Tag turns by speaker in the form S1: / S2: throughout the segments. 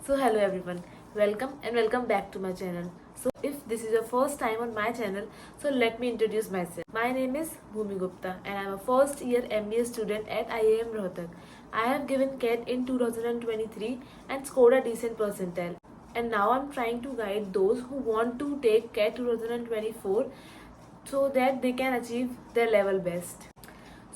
S1: So hello everyone, welcome back to my channel. So if this is your first time on my channel, so let me introduce myself. My name is Bhumi Gupta and I am a first year MBA student at IIM Rohtak. I have given CAT in 2023 and scored a decent percentile. And now I'm trying to guide those who want to take CAT 2024 so that they can achieve their level best.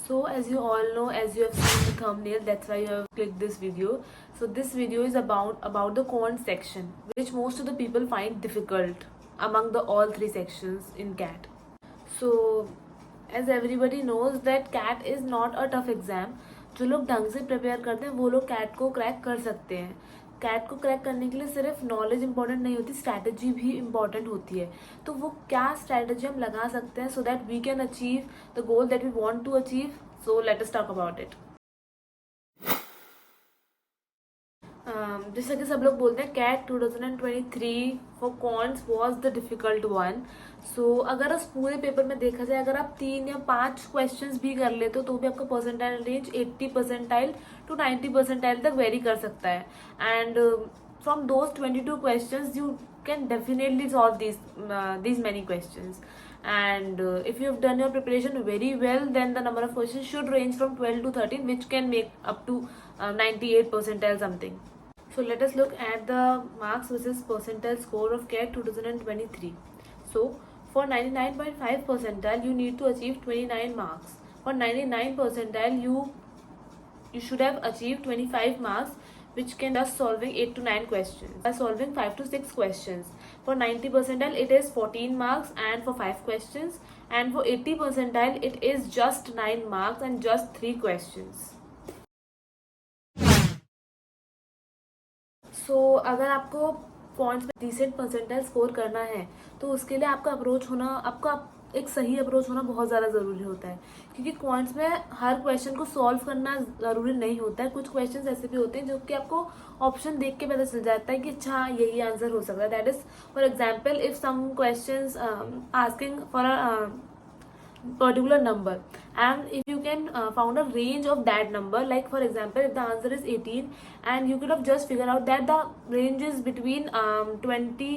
S1: So as you all know, as you have seen the thumbnail, that's why you have clicked this video. So this video is about the quant section, which most of the people find difficult among the all three sections in CAT. So as everybody knows that CAT is not a tough exam. जो लोग ढंग से prepare करते हैं वो लोग cat को crack कर सकते हैं. कैट को क्रैक करने के लिए सिर्फ नॉलेज इंपॉर्टेंट नहीं होती, स्ट्रैटेजी भी इंपॉर्टेंट होती है. तो वो क्या स्ट्रैटेजी हम लगा सकते हैं so that we can achieve the goal that we want to achieve. So let us talk about it. जैसा कि सब लोग बोलते हैं CAT 2023 for quants was the difficult one. So अगर उस पूरे पेपर में देखा जाए, अगर आप 3 या 5 क्वेश्चंस भी कर लेते हो तो भी आपका percentile range 80 percentile to 90 percentile तक वेरी कर सकता है. And from those 22 questions you can definitely solve these many questions. And if you have done your preparation very well, then the number of questions should range from 12 to 13, which can make up to 98 percentile something. So let us look at the marks versus percentile score of CAT 2023. So for 99.5 percentile you need to achieve 29 marks. For 99 percentile you should have achieved 25 marks, which can just solving 8 to 9 questions. By solving 5 to 6 questions. For 90 percentile it is 14 marks and for 5 questions, and for 80 percentile it is just 9 marks and just 3 questions. So अगर आपको points में decent percentile score करना है तो उसके लिए आपका approach होना, आपका एक सही अप्रोच होना बहुत ज़्यादा ज़रूरी होता है. क्योंकि क्वांट्स में हर क्वेश्चन को सॉल्व करना ज़रूरी नहीं होता है. कुछ क्वेश्चंस ऐसे भी होते हैं जो कि आपको ऑप्शन देख के पता चल जाता है कि अच्छा यही आंसर हो सकता है. That is for example if some questions asking for a particular number, and if you can found a range of that number, like for example if the answer is 18 and you could have just figured out that the range is between 20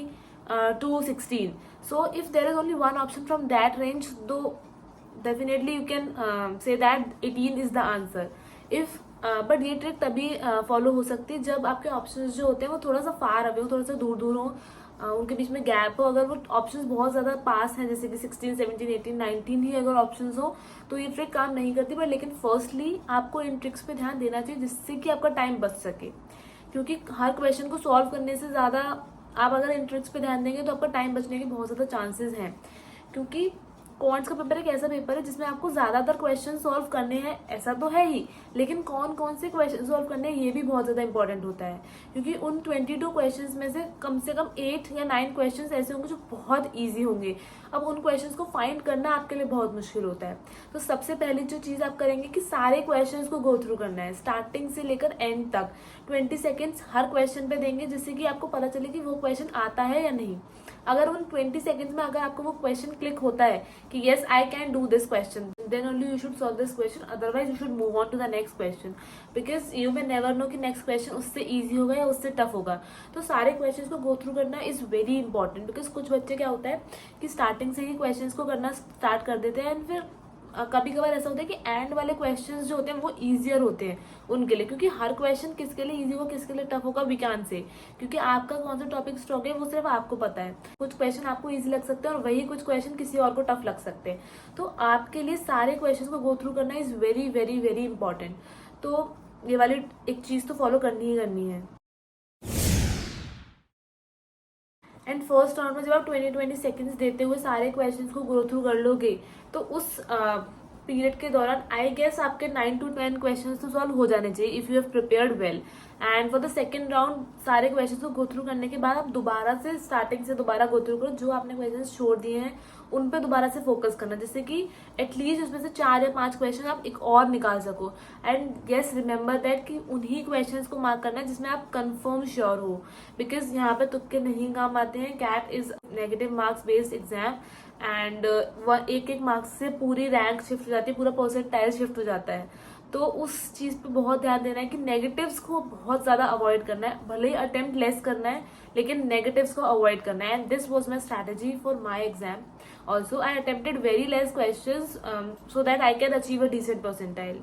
S1: to 16. So if there is only one option from that range, though definitely you can say that 18 is the answer. if but ये trick तभी follow हो सकती है जब आपके options जो होते हैं वो थोड़ा सा फार अवे हो, थोड़ा सा दूर दूर हो, उनके बीच में गैप हो. अगर वो ऑप्शंस बहुत ज़्यादा पास हैं, जैसे कि 16, 17, 18, 19 ही अगर ऑप्शंस हो तो ये ट्रिक काम नहीं करती. बट लेकिन फर्स्टली आपको इन ट्रिक्स पे ध्यान देना चाहिए जिससे कि आपका टाइम बच सके. क्योंकि हर क्वेश्चन को सॉल्व करने से ज़्यादा आप अगर इन ट्रिक्स पे ध्यान देंगे तो आपका टाइम बचने के बहुत ज़्यादा चांसेस हैं. क्योंकि क्वांट्स का पेपर एक ऐसा पेपर है जिसमें आपको ज़्यादातर क्वेश्चन सॉल्व करने हैं, ऐसा तो है ही, लेकिन कौन कौन से क्वेश्चन सॉल्व करने हैं ये भी बहुत ज़्यादा इंपॉर्टेंट होता है. क्योंकि उन 22 क्वेश्चंस में से कम 8 या 9 क्वेश्चंस ऐसे होंगे जो बहुत ईजी होंगे. अब उन क्वेश्चंस को फाइंड करना आपके लिए बहुत मुश्किल होता है. तो सबसे पहली जो चीज़ आप करेंगे कि सारे क्वेश्चंस को गो थ्रू करना है स्टार्टिंग से लेकर एंड तक. 20 सेकेंड्स हर क्वेश्चन पे देंगे जिससे कि आपको पता चले कि वो क्वेश्चन आता है या नहीं. अगर उन 20 सेकेंड्स में अगर आपको वो क्वेश्चन क्लिक होता है कि yes I can do this question, then only you should solve this question. Otherwise you should move on to the next question, because you may never know कि नेक्स्ट क्वेश्चन उससे easy होगा या उससे tough होगा. तो सारे question को go through करना इज वेरी इंपॉर्टेंट. बिकॉज कुछ बच्चे क्या होता है कि स्टार्टिंग से ही क्वेश्चन को करना स्टार्ट कर देते हैं, एंड फिर कभी कभार ऐसा होता है कि एंड वाले क्वेश्चंस जो होते हैं वो ईजियर होते हैं उनके लिए. क्योंकि हर क्वेश्चन किसके लिए ईजी होगा किसके लिए टफ होगा वी कैन से, क्योंकि आपका कौन सा टॉपिक स्ट्रॉन्ग है वो सिर्फ आपको पता है. कुछ क्वेश्चन आपको ईजी लग सकते हैं और वही कुछ क्वेश्चन किसी और को टफ लग सकते हैं. तो आपके लिए सारे क्वेश्चन को गो थ्रू करना is very very very important. तो ये वाली एक चीज़ तो फॉलो करनी ही करनी है. एंड फर्स्ट राउंड में जब आप 20 सेकेंड्स देते हुए सारे क्वेश्चंस को गो थ्रू कर लोगे तो उस पीरियड के दौरान आई गेस आपके 9 to 10 क्वेश्चंस तो सॉल्व हो जाने चाहिए if you have prepared well. And for the second round सारे क्वेश्चंस को गो थ्रू करने के बाद आप दोबारा से स्टार्टिंग से दोबारा गो थ्रू करो. जो आपने क्वेश्चंस छोड़ दिए हैं उन पे दोबारा से फोकस करना, जिससे कि एटलीस्ट उसमें से 4 या 5 क्वेश्चन आप एक और निकाल सको. एंड यस रिमेंबर दैट कि उन्हीं क्वेश्चंस को मार्क करना है जिसमें आप कंफर्म श्योर हो, बिकॉज यहाँ पे तुक्के नहीं काम आते हैं. CAT is negative marks based exam and एक मार्क्स से पूरी रैंक शिफ्ट हो जाती है, पूरा परसेंटाइल शिफ्ट हो जाता है. तो उस चीज़ पे बहुत ध्यान देना है कि नेगेटिव्स को बहुत ज़्यादा अवॉइड करना है, भले ही अटेम्प्ट लेस करना है लेकिन नेगेटिव्स को अवॉइड करना है। And this was my strategy for my exam also. I attempted very less question so that I can achieve a decent percentile.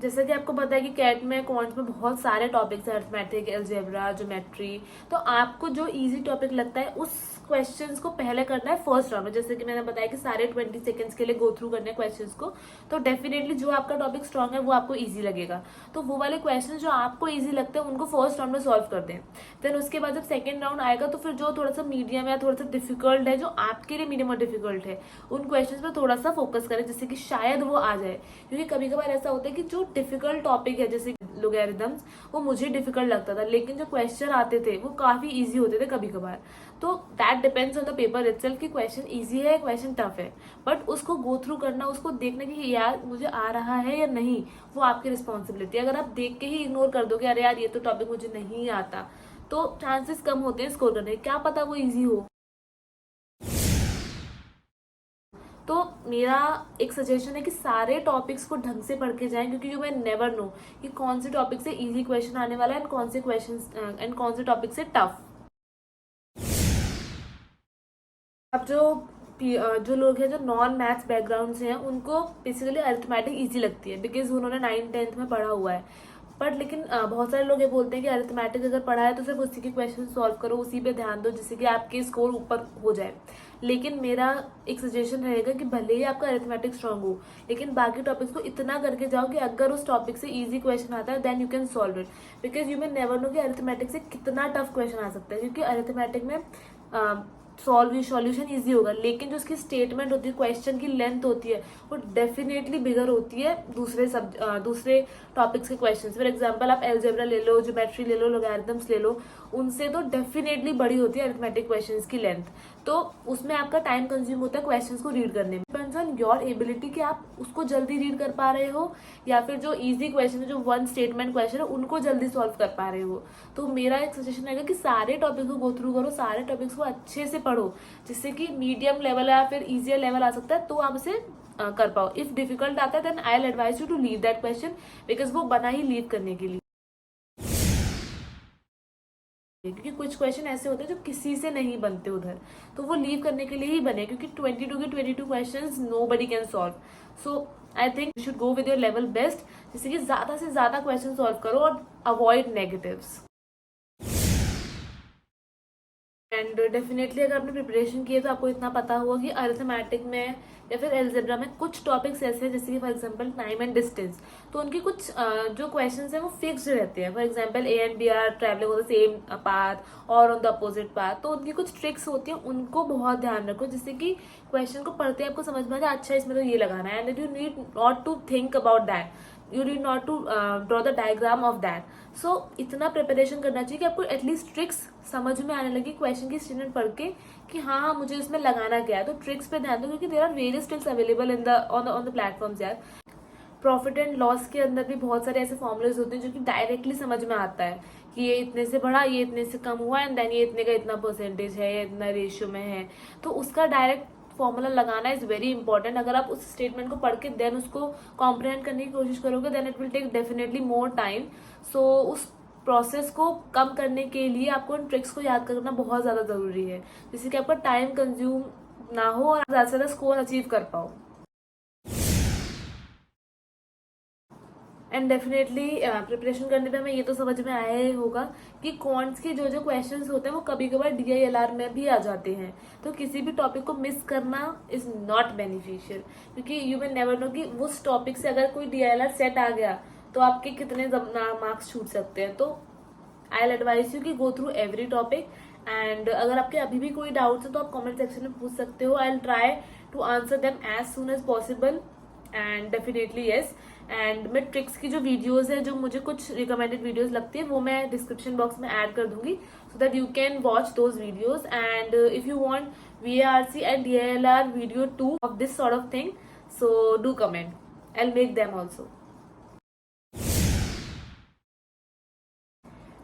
S1: जैसा कि आपको पता है कि कैट में क्वांट्स में बहुत सारे टॉपिक्स हैं, अरिथमेटिक, अलजेब्रा, ज्योमेट्री। तो आपको जो इजी टॉपिक लगता है उस क्वेश्चंस को पहले करना है फर्स्ट राउंड में। जैसे कि मैंने बताया कि सारे 20 सेकंड्स के लिए गो थ्रू करने क्वेश्चंस को, तो डेफिनेटली जो आपका टॉपिक स्ट्रांग है वो आपको इजी लगेगा। तो वो वाले क्वेश्चन जो आपको इजी लगते हैं उनको फर्स्ट राउंड में सॉल्व कर दें। देन उसके बाद जब सेकेंड राउंड आएगा तो फिर जो थोड़ा सा मीडियम या थोड़ा सा डिफिकल्ट है, जो आपके लिए मीडियम और डिफिकल्ट है, उन क्वेश्चन पर थोड़ा सा फोकस करें जिससे कि शायद वो आ जाए। क्योंकि कभी कभार ऐसा होता है कि जो डिफिकल्ट टॉपिक है जैसे लोगैरिथम्स, वो मुझे डिफिकल्ट लगता था, लेकिन जो क्वेश्चन आते थे वो काफी इजी होते थे कभी कभार। तो that depends on the paper itself कि क्वेश्चन इजी है, क्वेश्चन टफ है, बट उसको गो थ्रू करना, उसको देखना कि यार मुझे आ रहा है या नहीं, वो आपकी रिस्पॉन्सिबिलिटी है। अगर आप देख के ही इग्नोर कर दोगे, अरे यार ये तो टॉपिक मुझे नहीं आता, तो चांसेस कम होते हैं स्कोर करने के। क्या पता वो इजी हो। तो मेरा एक सजेशन है कि सारे टॉपिक्स को ढंग से पढ़ के जाएं, क्योंकि यू मैं नेवर नो कि कौन से टॉपिक से इजी क्वेश्चन आने वाला है एंड कौन से क्वेश्चन एंड कौन से टॉपिक से टफ। अब जो लोग हैं जो नॉन मैथ्स बैकग्राउंड से हैं, उनको बेसिकली अरिथमेटिक इजी लगती है बिकॉज उन्होंने 9th-10th में पढ़ा हुआ है। बट लेकिन बहुत सारे लोग ये बोलते हैं कि अरिथमेटिक अगर पढ़ा है तो सिर्फ उसी के क्वेश्चन सॉल्व करो, उसी पे ध्यान दो जिससे कि आपके स्कोर ऊपर हो जाए। लेकिन मेरा एक सजेशन रहेगा कि भले ही आपका अरिथमेटिक स्ट्रांग हो, लेकिन बाकी टॉपिक्स को इतना करके जाओ कि अगर उस टॉपिक से इजी क्वेश्चन आता है then you can solve it. Because you may never know कि अरिथमेटिक से कितना टफ क्वेश्चन आ सकता है। क्योंकि अरिथमेटिक में सॉल्यूशन इजी होगा, लेकिन जो उसकी स्टेटमेंट होती है, क्वेश्चन की लेंथ होती है, वो डेफिनेटली बिगर होती है दूसरे टॉपिक्स के क्वेश्चन। फॉर एग्जांपल आप अलजेब्रा ले लो, ज्योमेट्री ले लो, लॉगरिथम्स ले लो, उनसे तो डेफिनेटली बड़ी होती है अरिथमेटिक क्वेश्चंस की लेंथ। तो उसमें आपका टाइम कंज्यूम होता है क्वेश्चंस को रीड करने में। डिपेंड्स ऑन योर एबिलिटी कि आप उसको जल्दी रीड कर पा रहे हो या फिर जो इजी क्वेश्चन है, जो वन स्टेटमेंट क्वेश्चन है, उनको जल्दी सॉल्व कर पा रहे हो। तो मेरा एक सजेशन रहेगा कि सारे टॉपिक को गो थ्रू करो, सारे टॉपिक्स को अच्छे से पढ़ो, जिससे कि मीडियम लेवल या फिर इजियर लेवल आ सकता है तो आप उसे कर पाओ। इफ डिफिकल्ट आता है then I will advise you to leave that question, because वो बना ही लीव करने के लिए। क्योंकि कुछ क्वेश्चन ऐसे होते हैं जो किसी से नहीं बनते उधर, तो वो लीव करने के लिए ही बने, क्योंकि 22 के 22 questions nobody can solve. So I think you should go with your level best, जिससे कि ज्यादा से ज्यादा क्वेश्चन सॉल्व करो और अवॉइड नेगेटिव्स। एंड डेफिनेटली अगर आपने प्रिपरेशन की है तो आपको इतना पता होगा कि अरिथमेटिक में या फिर एल्जेब्रा में कुछ टॉपिक्स ऐसे हैं, जैसे कि for example time and distance, तो उनकी कुछ जो क्वेश्चंस हैं वो फिक्स्ड रहते हैं। For example A and B are travelling on the same path और ऑन द अपोजिट पाथ, तो उनकी कुछ ट्रिक्स होती हैं, उनको बहुत ध्यान रखो, जिससे कि क्वेश्चन को पढ़ते आपको समझ में आ जाए, अच्छा इसमें तो ये लगाना है, and you need not to think about that, you need not to draw the diagram of that. So इतना प्रिपरेशन करना चाहिए कि आपको एटलीस्ट ट्रिक्स समझ में आने लगी क्वेश्चन की स्टेटमेंट पढ़ के कि हाँ मुझे इसमें लगाना क्या है। तो ट्रिक्स पे ध्यान दो, क्योंकि there are various tricks available in the on the platforms यार। प्रॉफिट एंड लॉस के अंदर भी बहुत सारे ऐसे फॉर्मुलेज होते हैं जो कि डायरेक्टली समझ में आता है कि ये इतने से बढ़ा, ये इतने से कम हुआ, एंड देन ये इतने का इतना परसेंटेज है, या इतना रेशियो में है। तो उसका डायरेक्ट फॉर्मूला लगाना इज वेरी इंपॉर्टेंट। अगर आप उस स्टेटमेंट को पढ़ के देन उसको कॉम्प्रिहेंड करने की कोशिश करोगे then it will take definitely more time. So उस प्रोसेस को कम करने के लिए आपको इन ट्रिक्स को याद करना बहुत ज़्यादा ज़रूरी है, जिससे कि आपका टाइम कंज्यूम ना हो और ज़्यादा से ज़्यादा स्कोर अचीव कर पाओ। एंड डेफिनेटली प्रिपरेशन करने पे हमें ये तो समझ में आया ही होगा कि क्वांट्स के जो जो क्वेश्चंस होते हैं वो कभी कभार DILR में भी आ जाते हैं। तो किसी भी टॉपिक को मिस करना इज नॉट बेनिफिशियल, क्योंकि यू विल नेवर नो कि उस टॉपिक से अगर कोई DILR सेट आ गया तो आपके कितने मार्क्स छूट सकते हैं। तो आई विल एडवाइज यू कि go through every topic, and अगर आपके अभी भी कोई डाउट्स है तो आप कमेंट सेक्शन में पूछ सकते हो। I will try to answer them as soon as possible, and definitely yes. And मैं ट्रिक्स की जो वीडियोस है, जो मुझे कुछ रिकमेंडेड वीडियोस लगती है, वो मैं डिस्क्रिप्शन बॉक्स में ऐड कर दूंगी, so that you can watch those videos. And if you want VARC and DILR video 2 of this sort of thing, so do comment. I'll make them also.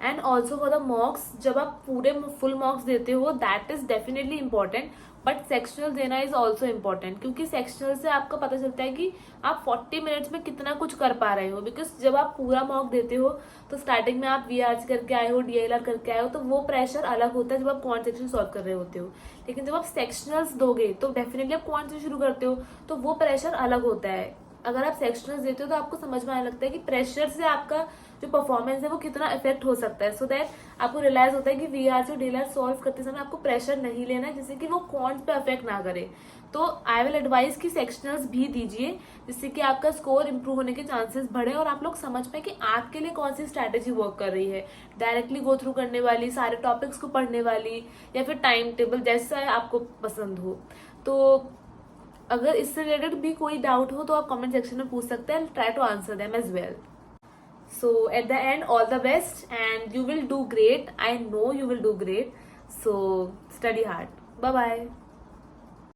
S1: And also for the मॉक्स, जब आप पूरे full मॉक्स देते हो that is definitely important, but sectional देना is also important, क्योंकि sectional से आपका पता चलता है कि आप 40 मिनट्स में कितना कुछ कर पा रहे हो। बिकॉज जब आप पूरा मॉक देते हो तो स्टार्टिंग में आप VRC करके आए हो, DLR करके आए हो, तो वो प्रेशर अलग होता है जब आप क्वांट सेक्शन सॉल्व कर रहे होते हो। लेकिन जब आप सेक्शनल्स दोगे तो डेफिनेटली आप क्वांट से शुरू करते हो, तो वो प्रेशर अलग होता है। अगर आप सेक्शनल्स देते हो तो आपको समझ में आने लगता है कि प्रेशर से आपका जो परफॉर्मेंस है वो कितना इफेक्ट हो सकता है। सो दैट आपको रियलाइज होता है कि VRC और DLR सॉल्व करते समय आपको प्रेशर नहीं लेना है, जिससे कि वो क्वांट्स पे अफेक्ट ना करे। तो आई विल एडवाइज कि सेक्शनल्स भी दीजिए, जिससे कि आपका स्कोर इंप्रूव होने के चांसेस बढ़े और आप लोग समझ पाए कि आपके लिए कौन सी स्ट्रैटेजी वर्क कर रही है, डायरेक्टली गो थ्रू करने वाली, सारे टॉपिक्स को पढ़ने वाली, या फिर टाइम टेबल, जैसा आपको पसंद हो। तो अगर इससे रिलेटेड भी कोई डाउट हो तो आप कमेंट सेक्शन में पूछ सकते हैं, try to answer them as well. So at the end, all the best, and you will do great. I know you will do great. So study hard. Bye bye.